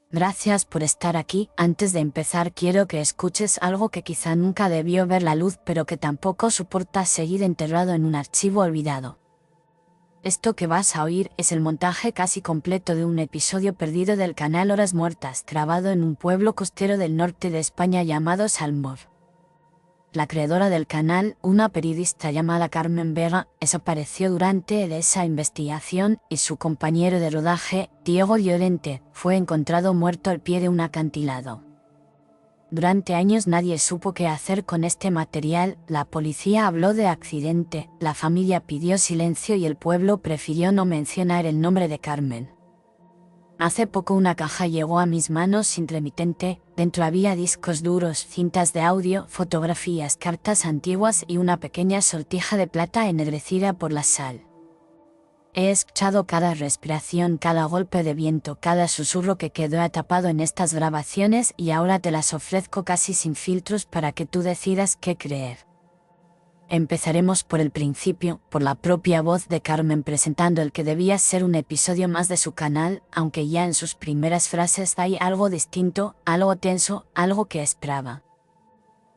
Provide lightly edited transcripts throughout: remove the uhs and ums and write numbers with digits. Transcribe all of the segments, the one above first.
Gracias por estar aquí. Antes de empezar quiero que escuches algo que quizá nunca debió ver la luz, pero que tampoco soporta seguir enterrado en un archivo olvidado. Esto que vas a oír es el montaje casi completo de un episodio perdido del canal Horas Muertas, grabado en un pueblo costero del norte de España llamado Salmor. La creadora del canal, una periodista llamada Carmen Vega, desapareció durante esa investigación y su compañero de rodaje, Diego Llorente, fue encontrado muerto al pie de un acantilado. Durante años nadie supo qué hacer con este material, la policía habló de accidente, la familia pidió silencio y el pueblo prefirió no mencionar el nombre de Carmen. Hace poco una caja llegó a mis manos sin remitente, dentro había discos duros, cintas de audio, fotografías, cartas antiguas y una pequeña sortija de plata ennegrecida por la sal. He escuchado cada respiración, cada golpe de viento, cada susurro que quedó atrapado en estas grabaciones y ahora te las ofrezco casi sin filtros para que tú decidas qué creer. Empezaremos por el principio, por la propia voz de Carmen presentando el que debía ser un episodio más de su canal, aunque ya en sus primeras frases hay algo distinto, algo tenso, algo que esperaba.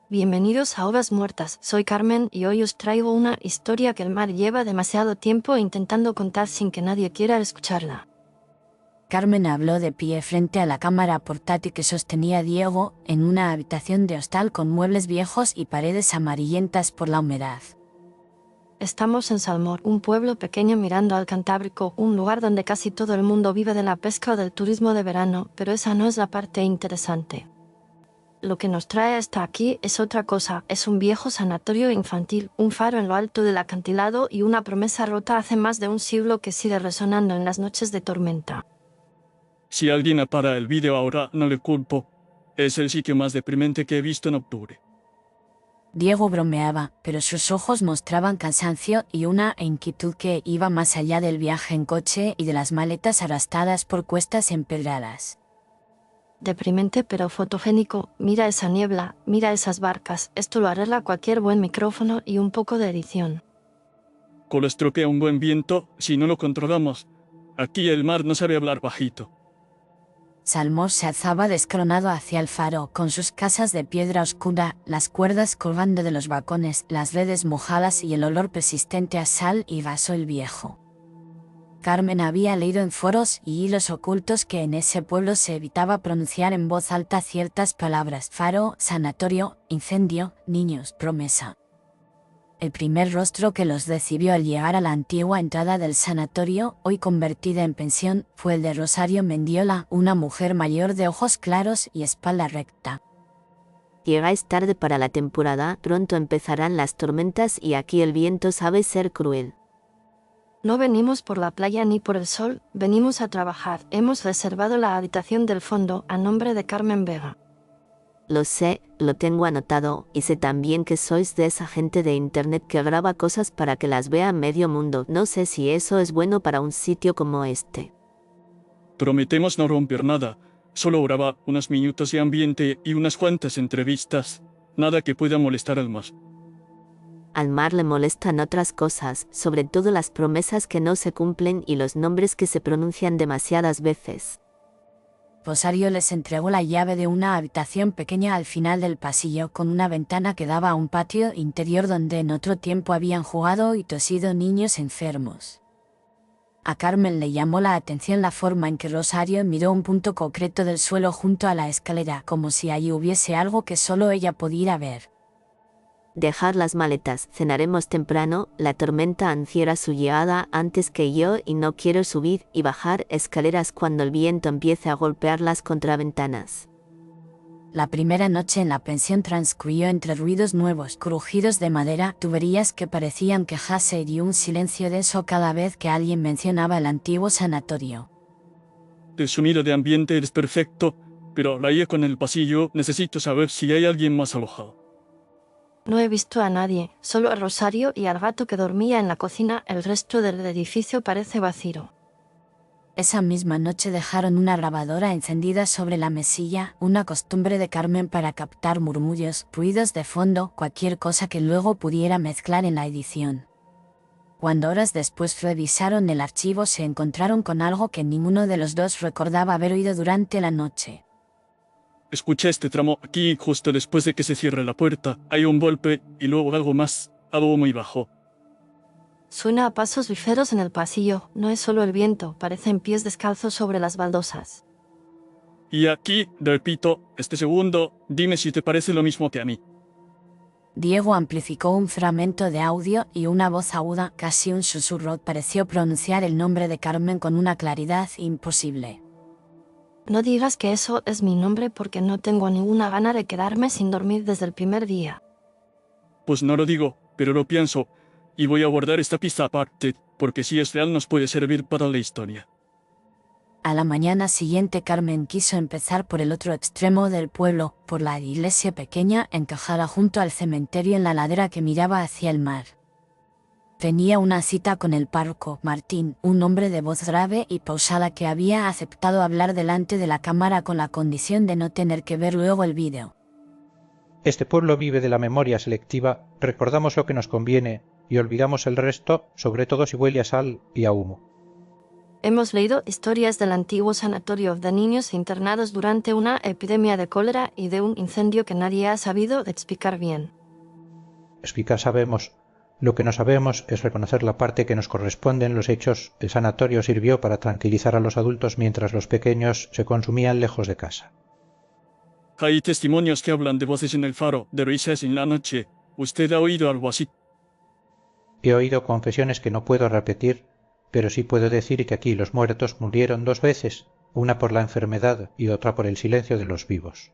Bienvenidos a Horas Muertas, soy Carmen y hoy os traigo una historia que el mar lleva demasiado tiempo intentando contar sin que nadie quiera escucharla. Carmen habló de pie frente a la cámara portátil que sostenía Diego, en una habitación de hostal con muebles viejos y paredes amarillentas por la humedad. Estamos en Salmor, un pueblo pequeño mirando al Cantábrico, un lugar donde casi todo el mundo vive de la pesca o del turismo de verano, pero esa no es la parte interesante. Lo que nos trae hasta aquí es otra cosa, es un viejo sanatorio infantil, un faro en lo alto del acantilado y una promesa rota hace más de un siglo que sigue resonando en las noches de tormenta. Si alguien apaga el vídeo ahora, no le culpo. Es el sitio más deprimente que he visto en octubre. Diego bromeaba, pero sus ojos mostraban cansancio y una inquietud que iba más allá del viaje en coche y de las maletas arrastradas por cuestas empedradas. Deprimente pero fotogénico, mira esa niebla, mira esas barcas, esto lo arregla cualquier buen micrófono y un poco de edición. Lo estropea un buen viento si no lo controlamos. Aquí el mar no sabe hablar bajito. Salmor se alzaba descoronado hacia el faro, con sus casas de piedra oscura, las cuerdas colgando de los balcones, las redes mojadas y el olor persistente a sal y gasoil viejo. Carmen había leído en foros y hilos ocultos que en ese pueblo se evitaba pronunciar en voz alta ciertas palabras: faro, sanatorio, incendio, niños, promesa. El primer rostro que los recibió al llegar a la antigua entrada del sanatorio, hoy convertida en pensión, fue el de Rosario Mendiola, una mujer mayor de ojos claros y espalda recta. Llegáis tarde para la temporada, pronto empezarán las tormentas y aquí el viento sabe ser cruel. No venimos por la playa ni por el sol, venimos a trabajar. Hemos reservado la habitación del fondo a nombre de Carmen Vega. Lo sé, lo tengo anotado, y sé también que sois de esa gente de internet que graba cosas para que las vea medio mundo. No sé si eso es bueno para un sitio como este. Prometemos no romper nada. Solo graba unos minutos de ambiente y unas cuantas entrevistas. Nada que pueda molestar al mar. Al mar le molestan otras cosas, sobre todo las promesas que no se cumplen y los nombres que se pronuncian demasiadas veces. Rosario les entregó la llave de una habitación pequeña al final del pasillo con una ventana que daba a un patio interior donde en otro tiempo habían jugado y tosido niños enfermos. A Carmen le llamó la atención la forma en que Rosario miró un punto concreto del suelo junto a la escalera, como si allí hubiese algo que solo ella pudiera ver. Dejar las maletas, cenaremos temprano, la tormenta anunciará su llegada antes que yo y no quiero subir y bajar escaleras cuando el viento empiece a golpear las contraventanas. La primera noche en la pensión transcurrió entre ruidos nuevos, crujidos de madera, tuberías que parecían quejarse y un silencio denso cada vez que alguien mencionaba el antiguo sanatorio. El sonido de ambiente es perfecto, pero la con el pasillo necesito saber si hay alguien más alojado. No he visto a nadie, solo a Rosario y al gato que dormía en la cocina. El resto del edificio parece vacío. Esa misma noche dejaron una grabadora encendida sobre la mesilla, una costumbre de Carmen para captar murmullos, ruidos de fondo, cualquier cosa que luego pudiera mezclar en la edición. Cuando horas después revisaron el archivo se encontraron con algo que ninguno de los dos recordaba haber oído durante la noche. Escuché este tramo aquí justo después de que se cierre la puerta. Hay un golpe y luego algo más, algo muy bajo. Suena a pasos ligeros en el pasillo. No es solo el viento, parecen pies descalzos sobre las baldosas. Y aquí, repito, este segundo, dime si te parece lo mismo que a mí. Diego amplificó un fragmento de audio y una voz aguda, casi un susurro, pareció pronunciar el nombre de Carmen con una claridad imposible. No digas que eso es mi nombre porque no tengo ninguna gana de quedarme sin dormir desde el primer día. Pues no lo digo, pero lo pienso, y voy a guardar esta pista aparte, porque si es real nos puede servir para la historia. A la mañana siguiente Carmen quiso empezar por el otro extremo del pueblo, por la iglesia pequeña encajada junto al cementerio en la ladera que miraba hacia el mar. Tenía una cita con el párroco Martín, un hombre de voz grave y pausada que había aceptado hablar delante de la cámara con la condición de no tener que ver luego el vídeo. Este pueblo vive de la memoria selectiva, recordamos lo que nos conviene y olvidamos el resto, sobre todo si huele a sal y a humo. Hemos leído historias del antiguo sanatorio de niños internados durante una epidemia de cólera y de un incendio que nadie ha sabido explicar bien. Explicar sabemos. Lo que no sabemos es reconocer la parte que nos corresponde en los hechos. El sanatorio sirvió para tranquilizar a los adultos mientras los pequeños se consumían lejos de casa. Hay testimonios que hablan de voces en el faro, de risas en la noche. ¿Usted ha oído algo así? He oído confesiones que no puedo repetir, pero sí puedo decir que aquí los muertos murieron 2 veces, una por la enfermedad y otra por el silencio de los vivos.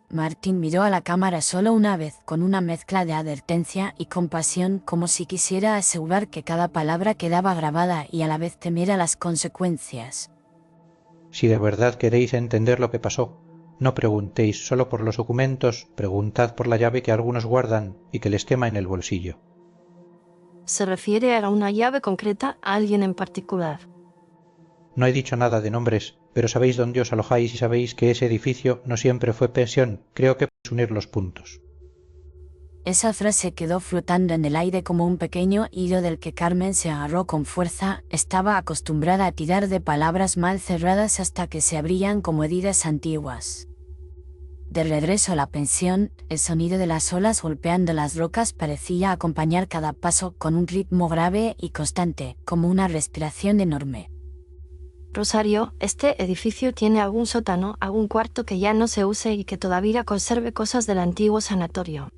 Martín miró a la cámara solo una vez, con una mezcla de advertencia y compasión, como si quisiera asegurar que cada palabra quedaba grabada y a la vez temiera las consecuencias. Si de verdad queréis entender lo que pasó, no preguntéis solo por los documentos, preguntad por la llave que algunos guardan y que les quema en el bolsillo. ¿Se refiere a una llave concreta, a alguien en particular? No he dicho nada de nombres, pero sabéis dónde os alojáis y sabéis que ese edificio no siempre fue pensión. Creo que podéis unir los puntos. Esa frase quedó flotando en el aire como un pequeño hilo del que Carmen se agarró con fuerza. Estaba acostumbrada a tirar de palabras mal cerradas hasta que se abrían como heridas antiguas. De regreso a la pensión, el sonido de las olas golpeando las rocas parecía acompañar cada paso con un ritmo grave y constante, como una respiración enorme. Rosario, ¿este edificio tiene algún sótano, algún cuarto que ya no se use y que todavía conserve cosas del antiguo sanatorio?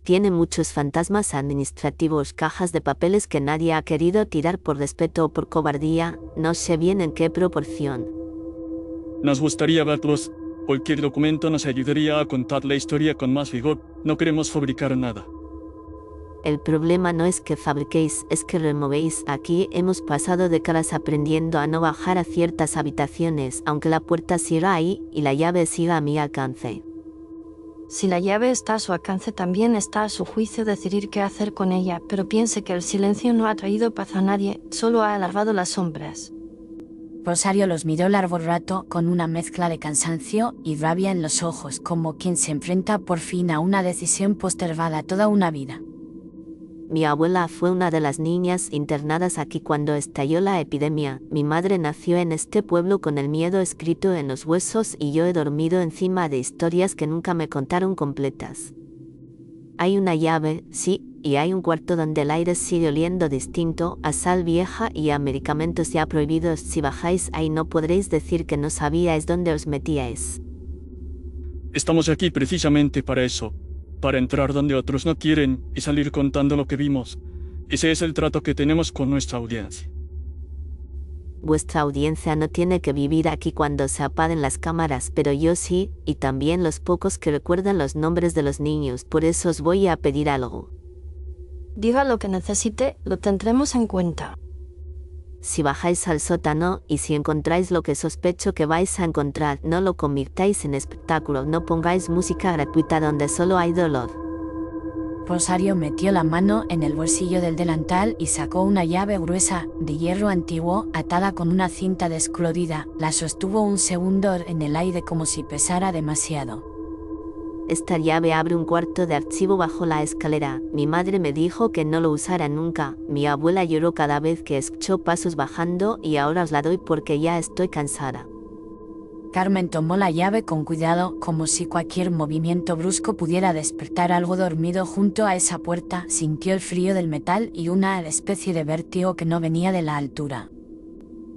Tiene muchos fantasmas administrativos, cajas de papeles que nadie ha querido tirar por respeto o por cobardía, no sé bien en qué proporción. Nos gustaría verlos. Cualquier documento nos ayudaría a contar la historia con más vigor. No queremos fabricar nada. El problema no es que fabriquéis, es que removéis. Aquí hemos pasado décadas aprendiendo a no bajar a ciertas habitaciones, aunque la puerta siga ahí y la llave siga a mi alcance. Si la llave está a su alcance, también está a su juicio decidir qué hacer con ella, pero piense que el silencio no ha traído paz a nadie, solo ha alargado las sombras. Rosario los miró largo rato con una mezcla de cansancio y rabia en los ojos, como quien se enfrenta por fin a una decisión postergada toda una vida. Mi abuela fue una de las niñas internadas aquí cuando estalló la epidemia. Mi madre nació en este pueblo con el miedo escrito en los huesos y yo he dormido encima de historias que nunca me contaron completas. Hay una llave, sí, y hay un cuarto donde el aire sigue oliendo distinto, a sal vieja y a medicamentos ya prohibidos. Si bajáis ahí no podréis decir que no sabíais dónde os metíais. Estamos aquí precisamente para eso. Para entrar donde otros no quieren y salir contando lo que vimos. Ese es el trato que tenemos con nuestra audiencia. Vuestra audiencia no tiene que vivir aquí cuando se apaguen las cámaras, pero yo sí, y también los pocos que recuerdan los nombres de los niños, por eso os voy a pedir algo. Diga lo que necesite, lo tendremos en cuenta. Si bajáis al sótano y si encontráis lo que sospecho que vais a encontrar, no lo convirtáis en espectáculo, no pongáis música gratuita donde solo hay dolor. Rosario metió la mano en el bolsillo del delantal y sacó una llave gruesa, de hierro antiguo, atada con una cinta descolorida. La sostuvo un segundo en el aire como si pesara demasiado. Esta llave abre un cuarto de archivo bajo la escalera. Mi madre me dijo que no lo usara nunca. Mi abuela lloró cada vez que escuchó pasos bajando y ahora os la doy porque ya estoy cansada. Carmen tomó la llave con cuidado, como si cualquier movimiento brusco pudiera despertar algo dormido junto a esa puerta. Sintió el frío del metal y una especie de vértigo que no venía de la altura.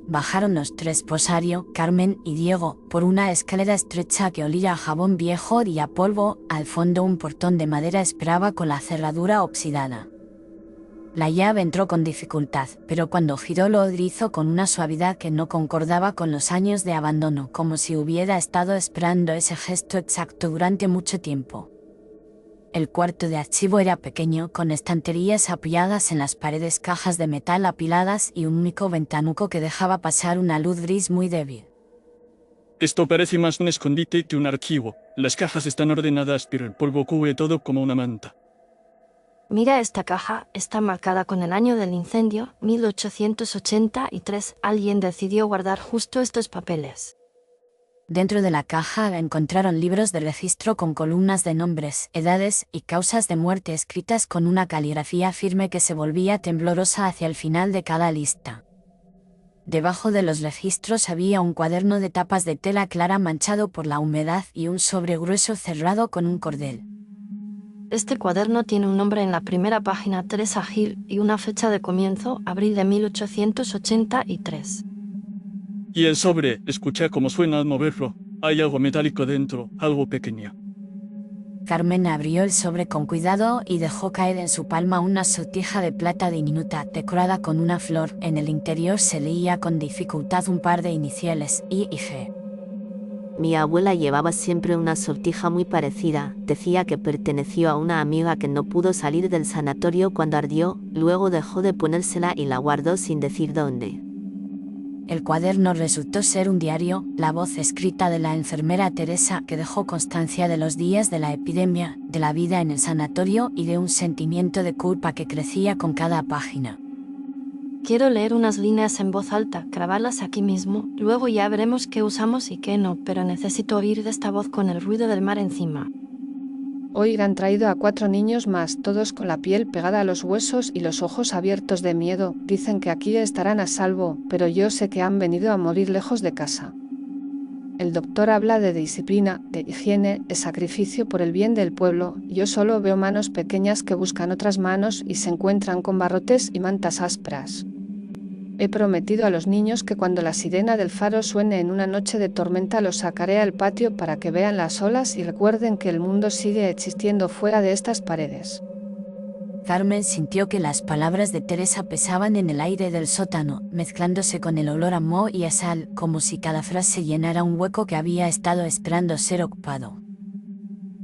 Bajaron los tres, Rosario, Carmen y Diego, por una escalera estrecha que olía a jabón viejo y a polvo. Al fondo un portón de madera esperaba con la cerradura oxidada. La llave entró con dificultad, pero cuando giró lo hizo con una suavidad que no concordaba con los años de abandono, como si hubiera estado esperando ese gesto exacto durante mucho tiempo. El cuarto de archivo era pequeño, con estanterías apoyadas en las paredes, cajas de metal apiladas y un único ventanuco que dejaba pasar una luz gris muy débil. Esto parece más un escondite que un archivo. Las cajas están ordenadas, pero el polvo cubre todo como una manta. Mira esta caja, está marcada con el año del incendio, 1883. Alguien decidió guardar justo estos papeles. Dentro de la caja encontraron libros de registro con columnas de nombres, edades y causas de muerte escritas con una caligrafía firme que se volvía temblorosa hacia el final de cada lista. Debajo de los registros había un cuaderno de tapas de tela clara manchado por la humedad y un sobre grueso cerrado con un cordel. Este cuaderno tiene un nombre en la primera página, Teresa Gil, y una fecha de comienzo, abril de 1883. Y el sobre, escuché cómo suena al moverlo. Hay algo metálico dentro, algo pequeño. Carmen abrió el sobre con cuidado y dejó caer en su palma una sortija de plata diminuta decorada con una flor. En el interior se leía con dificultad un par de iniciales, I y G. Mi abuela llevaba siempre una sortija muy parecida. Decía que perteneció a una amiga que no pudo salir del sanatorio cuando ardió, luego dejó de ponérsela y la guardó sin decir dónde. El cuaderno resultó ser un diario, la voz escrita de la enfermera Teresa, que dejó constancia de los días de la epidemia, de la vida en el sanatorio y de un sentimiento de culpa que crecía con cada página. Quiero leer unas líneas en voz alta, grabarlas aquí mismo, luego ya veremos qué usamos y qué no, pero necesito oír de esta voz con el ruido del mar encima. Hoy han traído a 4 niños más, todos con la piel pegada a los huesos y los ojos abiertos de miedo. Dicen que aquí estarán a salvo, pero yo sé que han venido a morir lejos de casa. El doctor habla de disciplina, de higiene, de sacrificio por el bien del pueblo. Yo solo veo manos pequeñas que buscan otras manos y se encuentran con barrotes y mantas ásperas. He prometido a los niños que cuando la sirena del faro suene en una noche de tormenta los sacaré al patio para que vean las olas y recuerden que el mundo sigue existiendo fuera de estas paredes. Carmen sintió que las palabras de Teresa pesaban en el aire del sótano, mezclándose con el olor a moho y a sal, como si cada frase llenara un hueco que había estado esperando ser ocupado.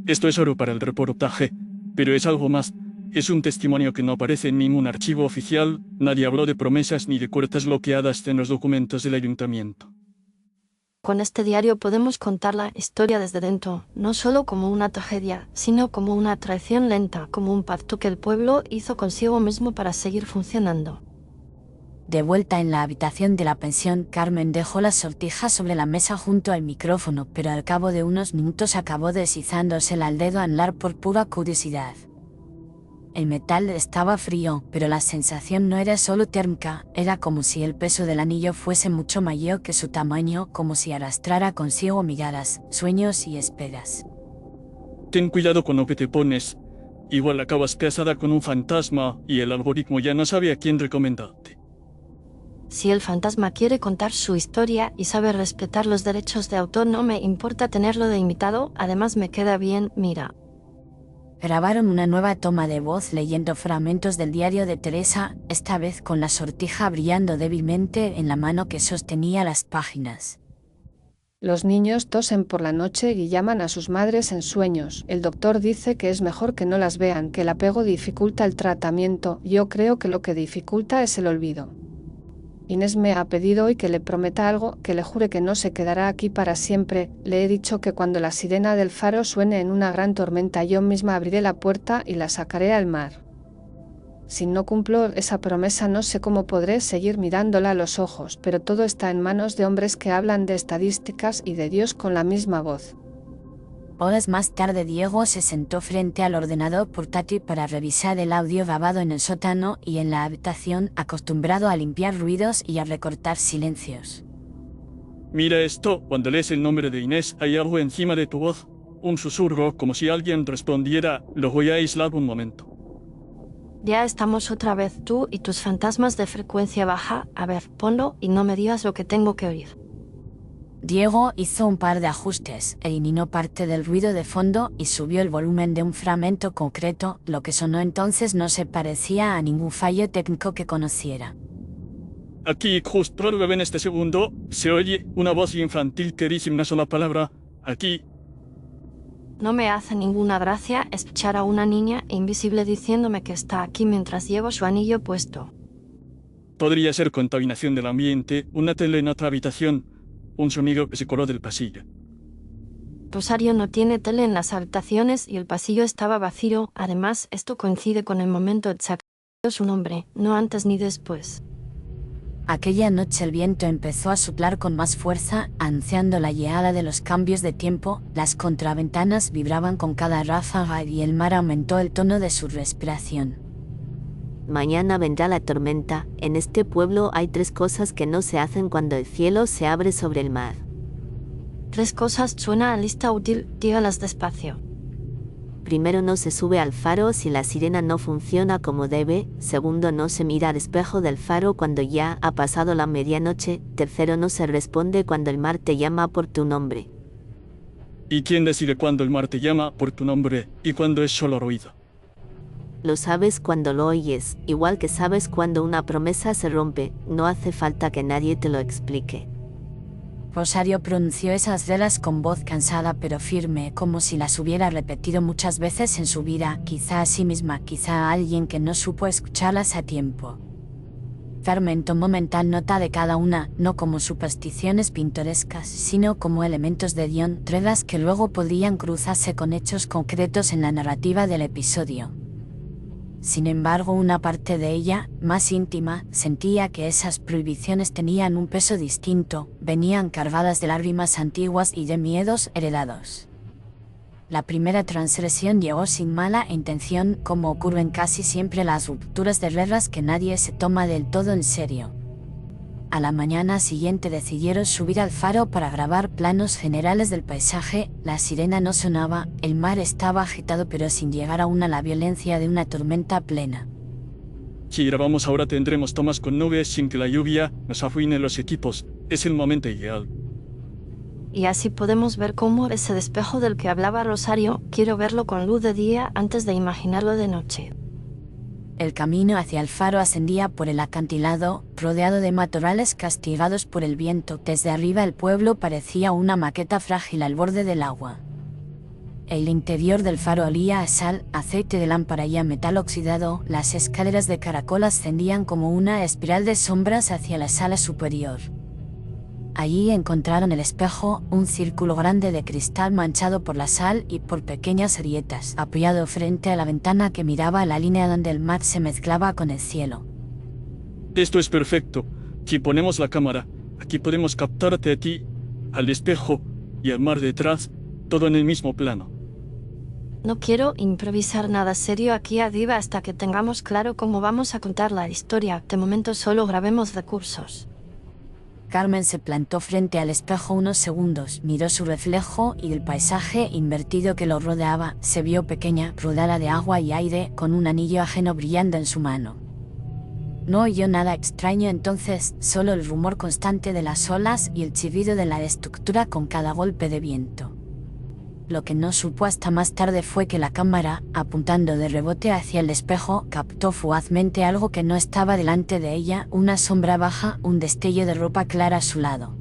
Esto es oro para el reportaje, pero es algo más. Es un testimonio que no aparece en ningún archivo oficial. Nadie habló de promesas ni de cuentas bloqueadas en los documentos del ayuntamiento. Con este diario podemos contar la historia desde dentro, no solo como una tragedia, sino como una traición lenta, como un pacto que el pueblo hizo consigo mismo para seguir funcionando. De vuelta en la habitación de la pensión, Carmen dejó la sortija sobre la mesa junto al micrófono, pero al cabo de unos minutos acabó deslizándosela al dedo andar por pura curiosidad. El metal estaba frío, pero la sensación no era solo térmica, era como si el peso del anillo fuese mucho mayor que su tamaño, como si arrastrara consigo miradas, sueños y esperas. Ten cuidado con lo que te pones. Igual acabas casada con un fantasma y el algoritmo ya no sabe a quién recomendarte. Si el fantasma quiere contar su historia y sabe respetar los derechos de autor, no me importa tenerlo de invitado, además me queda bien, mira. Grabaron una nueva toma de voz leyendo fragmentos del diario de Teresa, esta vez con la sortija brillando débilmente en la mano que sostenía las páginas. Los niños tosen por la noche y llaman a sus madres en sueños. El doctor dice que es mejor que no las vean, que el apego dificulta el tratamiento. Yo creo que lo que dificulta es el olvido. Inés me ha pedido hoy que le prometa algo, que le jure que no se quedará aquí para siempre. Le he dicho que cuando la sirena del faro suene en una gran tormenta yo misma abriré la puerta y la sacaré al mar. Si no cumplo esa promesa no sé cómo podré seguir mirándola a los ojos, pero todo está en manos de hombres que hablan de estadísticas y de Dios con la misma voz. Horas más tarde Diego se sentó frente al ordenador portátil para revisar el audio grabado en el sótano y en la habitación, acostumbrado a limpiar ruidos y a recortar silencios. Mira esto, cuando lees el nombre de Inés hay algo encima de tu voz, un susurro como si alguien respondiera, lo voy a aislar un momento. Ya estamos otra vez, tú y tus fantasmas de frecuencia baja. A ver, ponlo y no me digas lo que tengo que oír. Diego hizo un par de ajustes, eliminó parte del ruido de fondo y subió el volumen de un fragmento concreto. Lo que sonó entonces no se parecía a ningún fallo técnico que conociera. Aquí, justo en este segundo, se oye una voz infantil que dice una sola palabra, aquí. No me hace ninguna gracia escuchar a una niña invisible diciéndome que está aquí mientras llevo su anillo puesto. Podría ser contaminación del ambiente, una tele en otra habitación, un sonido que se coló del pasillo. Rosario no tiene tele en las habitaciones y el pasillo estaba vacío. Además, esto coincide con el momento exacto de su nombre, no antes ni después. Aquella noche el viento empezó a soplar con más fuerza, anunciando la llegada de los cambios de tiempo. Las contraventanas vibraban con cada ráfaga y el mar aumentó el tono de su respiración. Mañana vendrá la tormenta. En este pueblo hay 3 cosas que no se hacen cuando el cielo se abre sobre el mar. 3 cosas suena a lista útil, dígalas despacio. Primero, no se sube al faro si la sirena no funciona como debe. Segundo, no se mira al espejo del faro cuando ya ha pasado la medianoche. Tercero, no se responde cuando el mar te llama por tu nombre. ¿Y quién decide cuándo el mar te llama por tu nombre y cuándo es solo ruido? Lo sabes cuando lo oyes, igual que sabes cuando una promesa se rompe. No hace falta que nadie te lo explique. Rosario pronunció esas reglas con voz cansada pero firme, como si las hubiera repetido muchas veces en su vida, quizá a sí misma, quizá a alguien que no supo escucharlas a tiempo. Carmen tomó mental nota de cada una, no como supersticiones pintorescas, sino como elementos de guión, reglas que luego podrían cruzarse con hechos concretos en la narrativa del episodio. Sin embargo, una parte de ella, más íntima, sentía que esas prohibiciones tenían un peso distinto, venían cargadas de lágrimas antiguas y de miedos heredados. La primera transgresión llegó sin mala intención, como ocurren casi siempre las rupturas de reglas que nadie se toma del todo en serio. A la mañana siguiente decidieron subir al faro para grabar planos generales del paisaje. La sirena no sonaba, el mar estaba agitado pero sin llegar aún a la violencia de una tormenta plena. Si grabamos ahora tendremos tomas con nubes sin que la lluvia nos arruine los equipos. Es el momento ideal. Y así podemos ver cómo ese despejo del que hablaba Rosario, quiero verlo con luz de día antes de imaginarlo de noche. El camino hacia el faro ascendía por el acantilado, rodeado de matorrales castigados por el viento. Desde arriba el pueblo parecía una maqueta frágil al borde del agua. El interior del faro olía a sal, aceite de lámpara y a metal oxidado. Las escaleras de caracol ascendían como una espiral de sombras hacia la sala superior. Allí encontraron el espejo, un círculo grande de cristal manchado por la sal y por pequeñas grietas, apoyado frente a la ventana que miraba a la línea donde el mar se mezclaba con el cielo. Esto es perfecto. Si ponemos la cámara, aquí podemos captarte a ti, al espejo y al mar detrás, todo en el mismo plano. No quiero improvisar nada serio aquí arriba hasta que tengamos claro cómo vamos a contar la historia. De momento solo grabemos recursos. Carmen se plantó frente al espejo unos segundos, miró su reflejo y el paisaje invertido que lo rodeaba. Se vio pequeña, rodeada de agua y aire, con un anillo ajeno brillando en su mano. No oyó nada extraño entonces, solo el rumor constante de las olas y el chirrido de la estructura con cada golpe de viento. Lo que no supo hasta más tarde fue que la cámara, apuntando de rebote hacia el espejo, captó fugazmente algo que no estaba delante de ella, una sombra baja, un destello de ropa clara a su lado.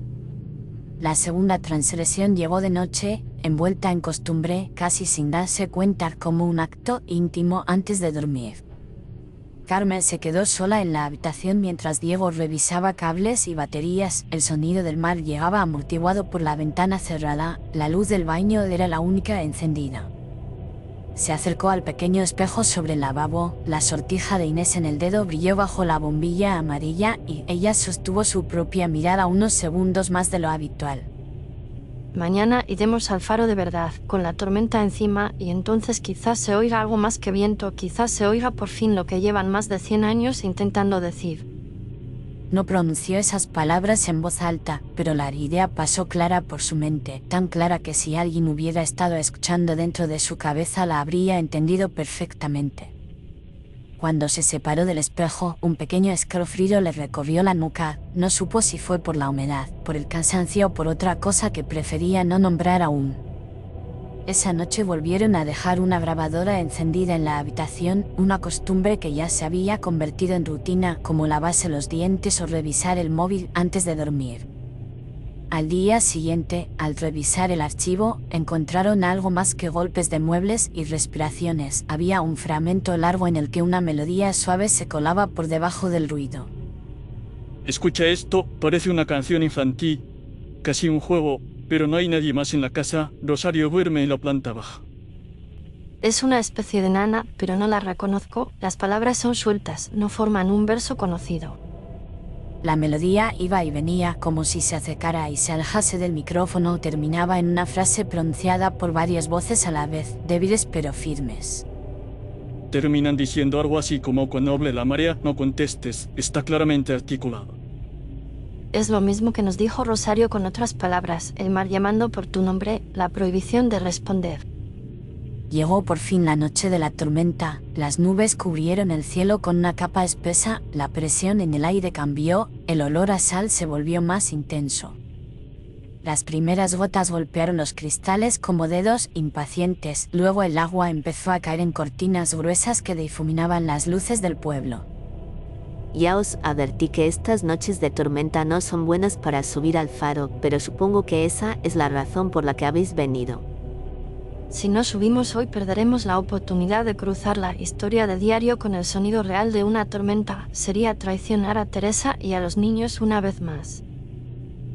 La segunda transgresión llegó de noche, envuelta en costumbre, casi sin darse cuenta, como un acto íntimo antes de dormir. Carmen se quedó sola en la habitación mientras Diego revisaba cables y baterías. El sonido del mar llegaba amortiguado por la ventana cerrada, la luz del baño era la única encendida. Se acercó al pequeño espejo sobre el lavabo, la sortija de Inés en el dedo brilló bajo la bombilla amarilla y ella sostuvo su propia mirada unos segundos más de lo habitual. Mañana iremos al faro de verdad, con la tormenta encima, y entonces quizás se oiga algo más que viento, quizás se oiga por fin lo que llevan más de 100 años intentando decir. No pronunció esas palabras en voz alta, pero la idea pasó clara por su mente, tan clara que si alguien hubiera estado escuchando dentro de su cabeza la habría entendido perfectamente. Cuando se separó del espejo, un pequeño escalofrío le recorrió la nuca. No supo si fue por la humedad, por el cansancio o por otra cosa que prefería no nombrar aún. Esa noche volvieron a dejar una grabadora encendida en la habitación, una costumbre que ya se había convertido en rutina, como lavarse los dientes o revisar el móvil antes de dormir. Al día siguiente, al revisar el archivo, encontraron algo más que golpes de muebles y respiraciones. Había un fragmento largo en el que una melodía suave se colaba por debajo del ruido. Escucha esto, parece una canción infantil, casi un juego, pero no hay nadie más en la casa. Rosario duerme en la planta baja. Es una especie de nana, pero no la reconozco. Las palabras son sueltas, no forman un verso conocido. La melodía iba y venía como si se acercara y se alejase del micrófono. Terminaba en una frase pronunciada por varias voces a la vez, débiles pero firmes. Terminan diciendo algo así como: cuando hable la marea, no contestes. Está claramente articulado. Es lo mismo que nos dijo Rosario con otras palabras, el mar llamando por tu nombre, la prohibición de responder. Llegó por fin la noche de la tormenta, las nubes cubrieron el cielo con una capa espesa, la presión en el aire cambió, el olor a sal se volvió más intenso. Las primeras gotas golpearon los cristales como dedos impacientes, luego el agua empezó a caer en cortinas gruesas que difuminaban las luces del pueblo. Ya os advertí que estas noches de tormenta no son buenas para subir al faro, pero supongo que esa es la razón por la que habéis venido. Si no subimos hoy perderemos la oportunidad de cruzar la historia de diario con el sonido real de una tormenta. Sería traicionar a Teresa y a los niños una vez más.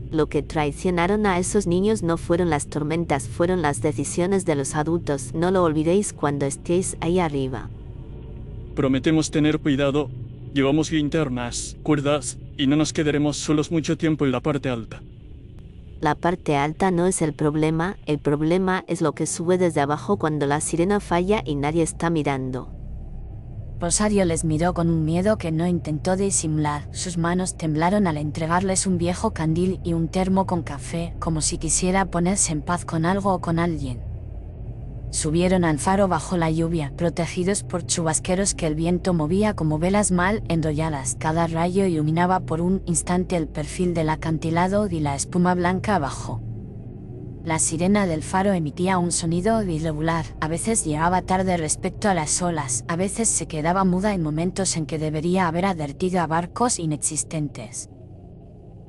Lo que traicionaron a esos niños no fueron las tormentas, fueron las decisiones de los adultos. No lo olvidéis cuando estéis ahí arriba. Prometemos tener cuidado. Llevamos linternas, cuerdas, y no nos quedaremos solos mucho tiempo en la parte alta. La parte alta no es el problema es lo que sube desde abajo cuando la sirena falla y nadie está mirando. Rosario les miró con un miedo que no intentó disimular. Sus manos temblaron al entregarles un viejo candil y un termo con café, como si quisiera ponerse en paz con algo o con alguien. Subieron al faro bajo la lluvia, protegidos por chubasqueros que el viento movía como velas mal enrolladas. Cada rayo iluminaba por un instante el perfil del acantilado y la espuma blanca abajo. La sirena del faro emitía un sonido irregular, a veces llegaba tarde respecto a las olas, a veces se quedaba muda en momentos en que debería haber advertido a barcos inexistentes.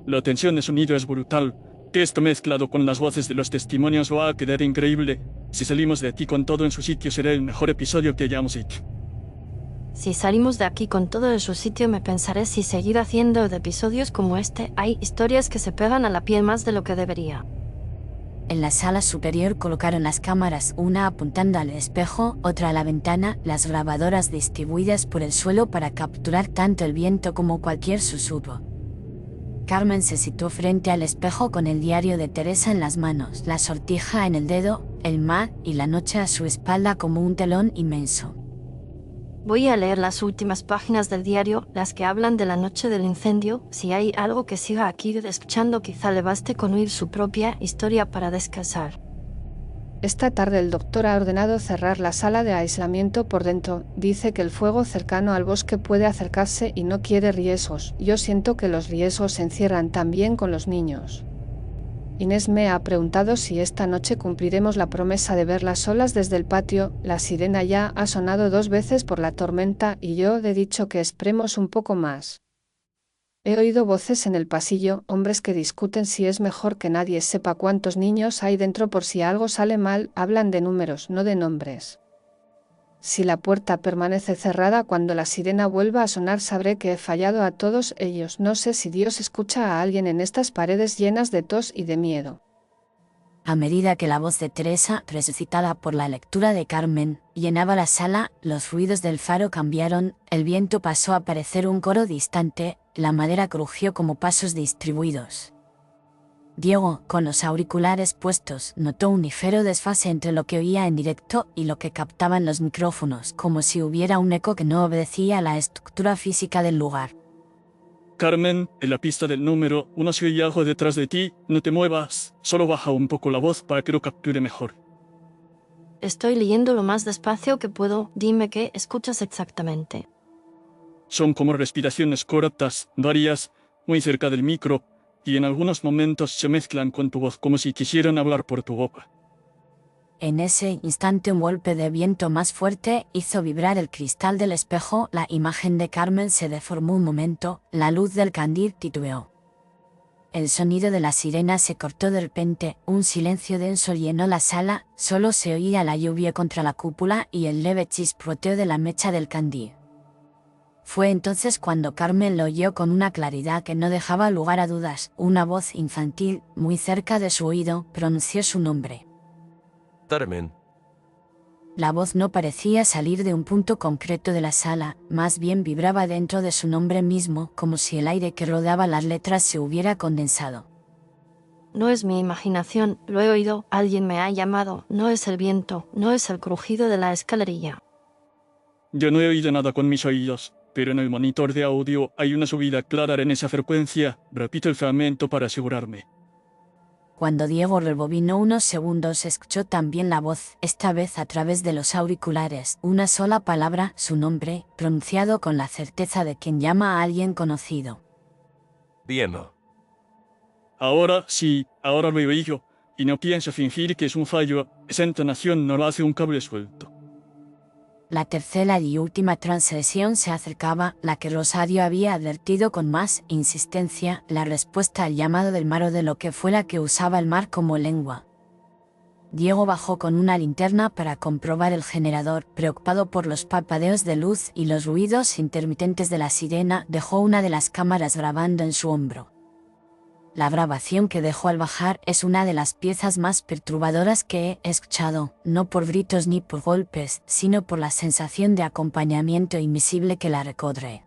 La tensión de sonido es brutal. Esto mezclado con las voces de los testimonios va a quedar increíble. Si salimos de aquí con todo en su sitio será el mejor episodio que hayamos hecho. Si salimos de aquí con todo en su sitio me pensaré si seguir haciendo episodios como este. Hay historias que se pegan a la piel más de lo que debería. En la sala superior colocaron las cámaras, una apuntando al espejo, otra a la ventana, las grabadoras distribuidas por el suelo para capturar tanto el viento como cualquier susurro. Carmen se situó frente al espejo con el diario de Teresa en las manos, la sortija en el dedo, el mar y la noche a su espalda como un telón inmenso. Voy a leer las últimas páginas del diario, las que hablan de la noche del incendio. Si hay algo que siga aquí escuchando, quizá le baste con oír su propia historia para descansar. Esta tarde el doctor ha ordenado cerrar la sala de aislamiento por dentro. Dice que el fuego cercano al bosque puede acercarse y no quiere riesgos. Yo siento que los riesgos se encierran también con los niños. Inés me ha preguntado si esta noche cumpliremos la promesa de ver las olas desde el patio. La sirena ya ha sonado 2 veces por la tormenta y yo he dicho que esperemos un poco más. He oído voces en el pasillo, hombres que discuten si es mejor que nadie sepa cuántos niños hay dentro por si algo sale mal. Hablan de números, no de nombres. Si la puerta permanece cerrada cuando la sirena vuelva a sonar sabré que he fallado a todos ellos. No sé si Dios escucha a alguien en estas paredes llenas de tos y de miedo. A medida que la voz de Teresa, resucitada por la lectura de Carmen, llenaba la sala, los ruidos del faro cambiaron, el viento pasó a parecer un coro distante, la madera crujió como pasos distribuidos. Diego, con los auriculares puestos, notó un ligero desfase entre lo que oía en directo y lo que captaban los micrófonos, como si hubiera un eco que no obedecía a la estructura física del lugar. Carmen, en la pista del número 1 se oye algo detrás de ti, no te muevas, solo baja un poco la voz para que lo capture mejor. Estoy leyendo lo más despacio que puedo, dime qué escuchas exactamente. Son como respiraciones cortas, varias, muy cerca del micro, y en algunos momentos se mezclan con tu voz como si quisieran hablar por tu boca. En ese instante un golpe de viento más fuerte hizo vibrar el cristal del espejo, la imagen de Carmen se deformó un momento, la luz del candil titubeó. El sonido de la sirena se cortó de repente, un silencio denso llenó la sala, solo se oía la lluvia contra la cúpula y el leve chispoteo de la mecha del candil. Fue entonces cuando Carmen lo oyó con una claridad que no dejaba lugar a dudas, una voz infantil, muy cerca de su oído, pronunció su nombre. Carmen. La voz no parecía salir de un punto concreto de la sala, más bien vibraba dentro de su nombre mismo, como si el aire que rodeaba las letras se hubiera condensado. No es mi imaginación, lo he oído, alguien me ha llamado, no es el viento, no es el crujido de la escalerilla. Yo no he oído nada con mis oídos, pero en el monitor de audio hay una subida clara en esa frecuencia, repito el fragmento para asegurarme. Cuando Diego rebobinó unos segundos escuchó también la voz, esta vez a través de los auriculares, una sola palabra, su nombre, pronunciado con la certeza de quien llama a alguien conocido. Diego. Ahora sí, ahora lo he oído, y no pienso fingir que es un fallo, esa entonación no lo hace un cable suelto. La tercera y última transgresión se acercaba, la que Rosario había advertido con más insistencia, la respuesta al llamado del mar o de lo que fuera que usaba el mar como lengua. Diego bajó con una linterna para comprobar el generador, preocupado por los parpadeos de luz y los ruidos intermitentes de la sirena, dejó una de las cámaras grabando en su hombro. La grabación que dejó al bajar es una de las piezas más perturbadoras que he escuchado, no por gritos ni por golpes, sino por la sensación de acompañamiento invisible que la recorre.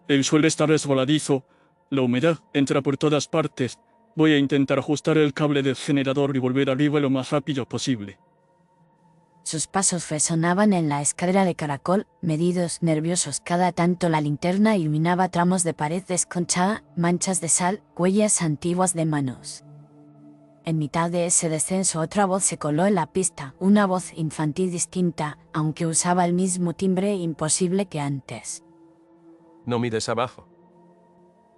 El suelo está resbaladizo, la humedad entra por todas partes. Voy a intentar ajustar el cable del generador y volver arriba lo más rápido posible. Sus pasos resonaban en la escalera de caracol, medidos, nerviosos. Cada tanto la linterna iluminaba tramos de pared desconchada, manchas de sal, huellas antiguas de manos. En mitad de ese descenso otra voz se coló en la pista, una voz infantil distinta, aunque usaba el mismo timbre imposible que antes. No mires abajo.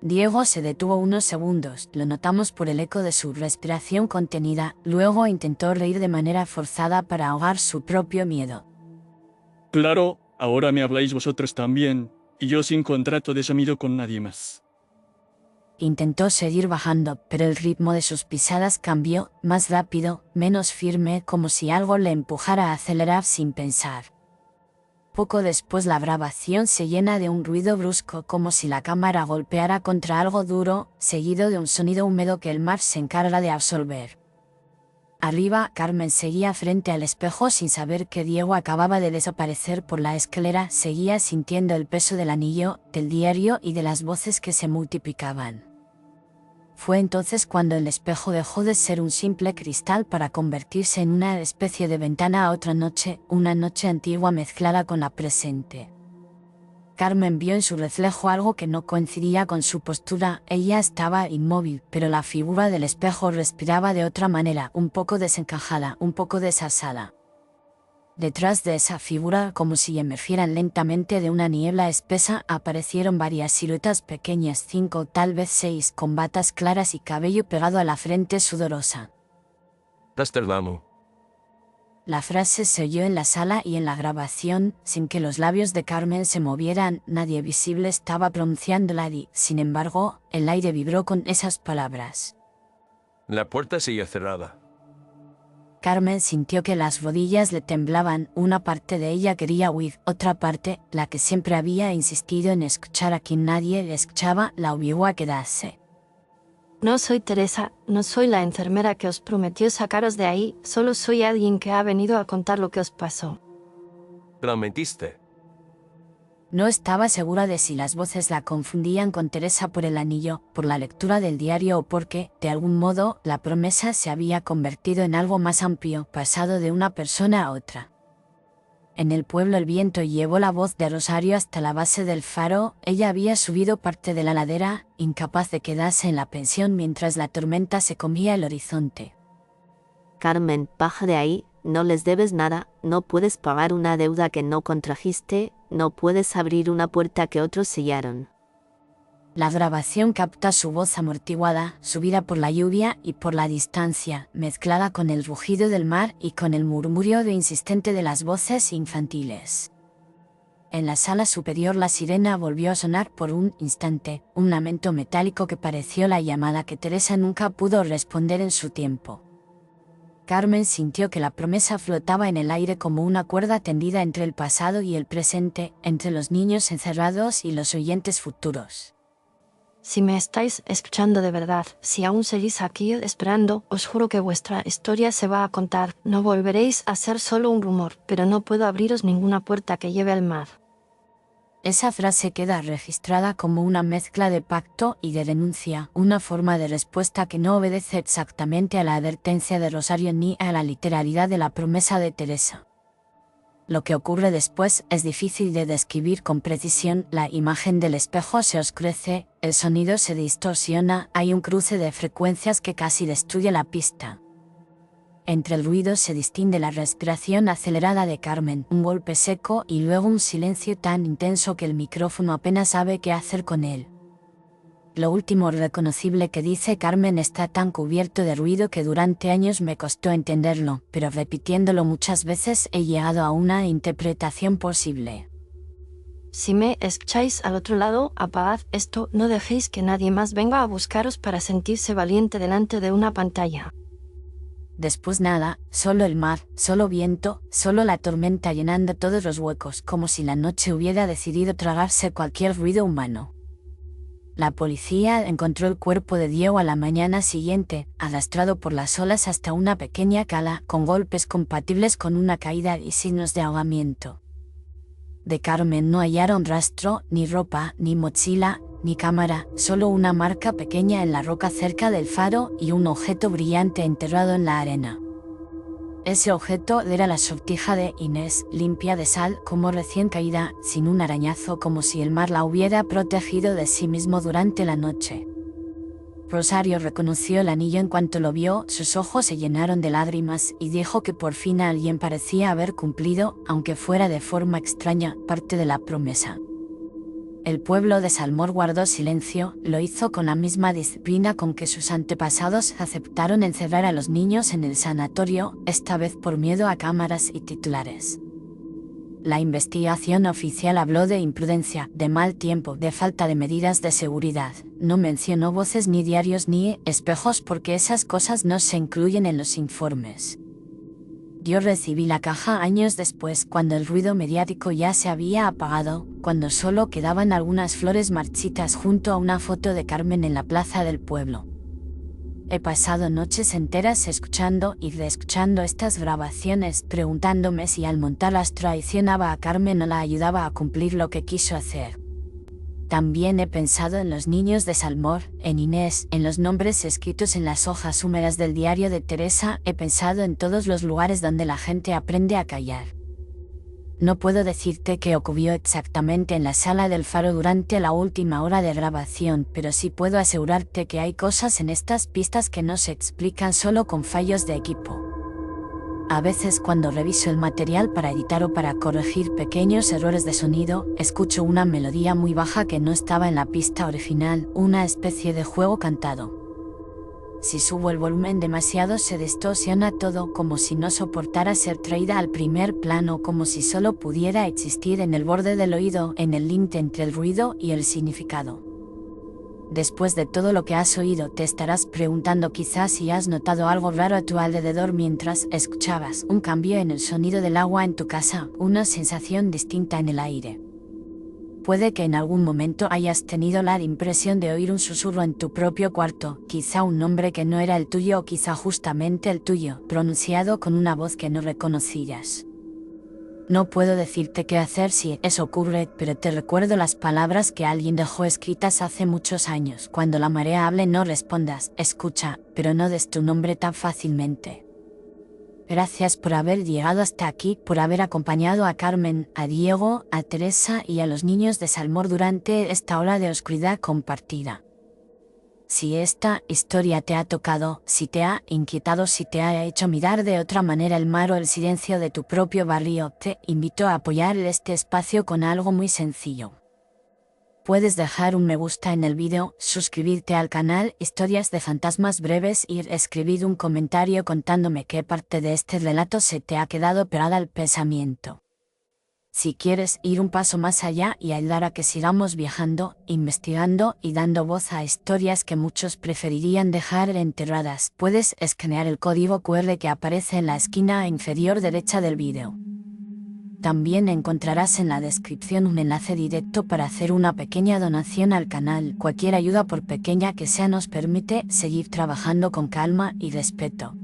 Diego se detuvo unos segundos, lo notamos por el eco de su respiración contenida, luego intentó reír de manera forzada para ahogar su propio miedo. Claro, ahora me habláis vosotros también, y yo sin contrato de sonido con nadie más. Intentó seguir bajando, pero el ritmo de sus pisadas cambió, más rápido, menos firme, como si algo le empujara a acelerar sin pensar. Poco después la grabación se llena de un ruido brusco, como si la cámara golpeara contra algo duro, seguido de un sonido húmedo que el mar se encarga de absorber. Arriba, Carmen seguía frente al espejo sin saber que Diego acababa de desaparecer por la escalera, seguía sintiendo el peso del anillo, del diario y de las voces que se multiplicaban. Fue entonces cuando el espejo dejó de ser un simple cristal para convertirse en una especie de ventana a otra noche, una noche antigua mezclada con la presente. Carmen vio en su reflejo algo que no coincidía con su postura, ella estaba inmóvil, pero la figura del espejo respiraba de otra manera, un poco desencajada, un poco desasada. Detrás de esa figura, como si emergieran lentamente de una niebla espesa, aparecieron varias siluetas pequeñas, 5, tal vez 6, con batas claras y cabello pegado a la frente sudorosa. Rasterdamo. La frase se oyó en la sala y en la grabación, sin que los labios de Carmen se movieran, nadie visible estaba pronunciándola y, sin embargo, el aire vibró con esas palabras. La puerta sigue cerrada. Carmen sintió que las rodillas le temblaban, una parte de ella quería huir, otra parte, la que siempre había insistido en escuchar a quien nadie le escuchaba, la obligó a quedarse. No soy Teresa, no soy la enfermera que os prometió sacaros de ahí, solo soy alguien que ha venido a contar lo que os pasó. La mentiste. No estaba segura de si las voces la confundían con Teresa por el anillo, por la lectura del diario o porque, de algún modo, la promesa se había convertido en algo más amplio, pasado de una persona a otra. En el pueblo el viento llevó la voz de Rosario hasta la base del faro. Ella había subido parte de la ladera, incapaz de quedarse en la pensión mientras la tormenta se comía el horizonte. Carmen, baja de ahí, no les debes nada, no puedes pagar una deuda que no contrajiste, no puedes abrir una puerta que otros sellaron. La grabación capta su voz amortiguada, subida por la lluvia y por la distancia, mezclada con el rugido del mar y con el murmurio insistente de las voces infantiles. En la sala superior la sirena volvió a sonar por un instante, un lamento metálico que pareció la llamada que Teresa nunca pudo responder en su tiempo. Carmen sintió que la promesa flotaba en el aire como una cuerda tendida entre el pasado y el presente, entre los niños encerrados y los oyentes futuros. Si me estáis escuchando de verdad, si aún seguís aquí esperando, os juro que vuestra historia se va a contar. No volveréis a ser solo un rumor, pero no puedo abriros ninguna puerta que lleve al mar. Esa frase queda registrada como una mezcla de pacto y de denuncia, una forma de respuesta que no obedece exactamente a la advertencia de Rosario ni a la literalidad de la promesa de Teresa. Lo que ocurre después es difícil de describir con precisión. La imagen del espejo se oscurece, el sonido se distorsiona, hay un cruce de frecuencias que casi destruye la pista. Entre el ruido se distingue la respiración acelerada de Carmen, un golpe seco y luego un silencio tan intenso que el micrófono apenas sabe qué hacer con él. Lo último reconocible que dice Carmen está tan cubierto de ruido que durante años me costó entenderlo, pero repitiéndolo muchas veces he llegado a una interpretación posible. Si me escucháis al otro lado, apagad esto, no dejéis que nadie más venga a buscaros para sentirse valiente delante de una pantalla. Después nada, solo el mar, solo viento, solo la tormenta llenando todos los huecos, como si la noche hubiera decidido tragarse cualquier ruido humano. La policía encontró el cuerpo de Diego a la mañana siguiente, arrastrado por las olas hasta una pequeña cala, con golpes compatibles con una caída y signos de ahogamiento. De Carmen no hallaron rastro, ni ropa, ni mochila, ni cámara, solo una marca pequeña en la roca cerca del faro y un objeto brillante enterrado en la arena. Ese objeto era la sortija de Inés, limpia de sal, como recién caída, sin un arañazo, como si el mar la hubiera protegido de sí mismo durante la noche. Rosario reconoció el anillo en cuanto lo vio, sus ojos se llenaron de lágrimas y dijo que por fin alguien parecía haber cumplido, aunque fuera de forma extraña, parte de la promesa. El pueblo de Salmor guardó silencio, lo hizo con la misma disciplina con que sus antepasados aceptaron encerrar a los niños en el sanatorio, esta vez por miedo a cámaras y titulares. La investigación oficial habló de imprudencia, de mal tiempo, de falta de medidas de seguridad. No mencionó voces ni diarios ni espejos porque esas cosas no se incluyen en los informes. Yo recibí la caja años después, cuando el ruido mediático ya se había apagado, cuando solo quedaban algunas flores marchitas junto a una foto de Carmen en la plaza del pueblo. He pasado noches enteras escuchando y reescuchando estas grabaciones, preguntándome si al montarlas traicionaba a Carmen o la ayudaba a cumplir lo que quiso hacer. También he pensado en los niños de Salmor, en Inés, en los nombres escritos en las hojas húmedas del diario de Teresa, he pensado en todos los lugares donde la gente aprende a callar. No puedo decirte qué ocurrió exactamente en la sala del faro durante la última hora de grabación, pero sí puedo asegurarte que hay cosas en estas pistas que no se explican solo con fallos de equipo. A veces cuando reviso el material para editar o para corregir pequeños errores de sonido, escucho una melodía muy baja que no estaba en la pista original, una especie de juego cantado. Si subo el volumen demasiado se distorsiona todo, como si no soportara ser traída al primer plano, como si solo pudiera existir en el borde del oído, en el límite entre el ruido y el significado. Después de todo lo que has oído, te estarás preguntando quizás si has notado algo raro a tu alrededor mientras escuchabas, un cambio en el sonido del agua en tu casa, una sensación distinta en el aire. Puede que en algún momento hayas tenido la impresión de oír un susurro en tu propio cuarto, quizá un nombre que no era el tuyo o quizá justamente el tuyo, pronunciado con una voz que no reconocías. No puedo decirte qué hacer si eso ocurre, pero te recuerdo las palabras que alguien dejó escritas hace muchos años. Cuando la marea hable no respondas, escucha, pero no des tu nombre tan fácilmente. Gracias por haber llegado hasta aquí, por haber acompañado a Carmen, a Diego, a Teresa y a los niños de Salmor durante esta hora de oscuridad compartida. Si esta historia te ha tocado, si te ha inquietado, si te ha hecho mirar de otra manera el mar o el silencio de tu propio barrio, te invito a apoyar este espacio con algo muy sencillo. Puedes dejar un me gusta en el vídeo, suscribirte al canal Historias de Fantasmas Breves y escribir un comentario contándome qué parte de este relato se te ha quedado pegada al pensamiento. Si quieres ir un paso más allá y ayudar a que sigamos viajando, investigando y dando voz a historias que muchos preferirían dejar enterradas, puedes escanear el código QR que aparece en la esquina inferior derecha del vídeo. También encontrarás en la descripción un enlace directo para hacer una pequeña donación al canal. Cualquier ayuda, por pequeña que sea, nos permite seguir trabajando con calma y respeto.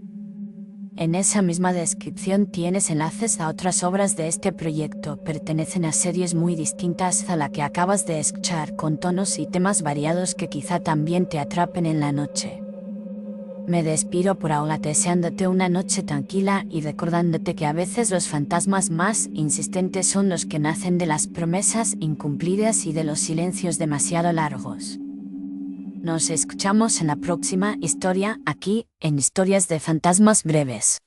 En esa misma descripción tienes enlaces a otras obras de este proyecto. Pertenecen a series muy distintas a la que acabas de escuchar, con tonos y temas variados que quizá también te atrapen en la noche. Me despido por ahora deseándote una noche tranquila y recordándote que a veces los fantasmas más insistentes son los que nacen de las promesas incumplidas y de los silencios demasiado largos. Nos escuchamos en la próxima historia, aquí, en Historias de Fantasmas Breves.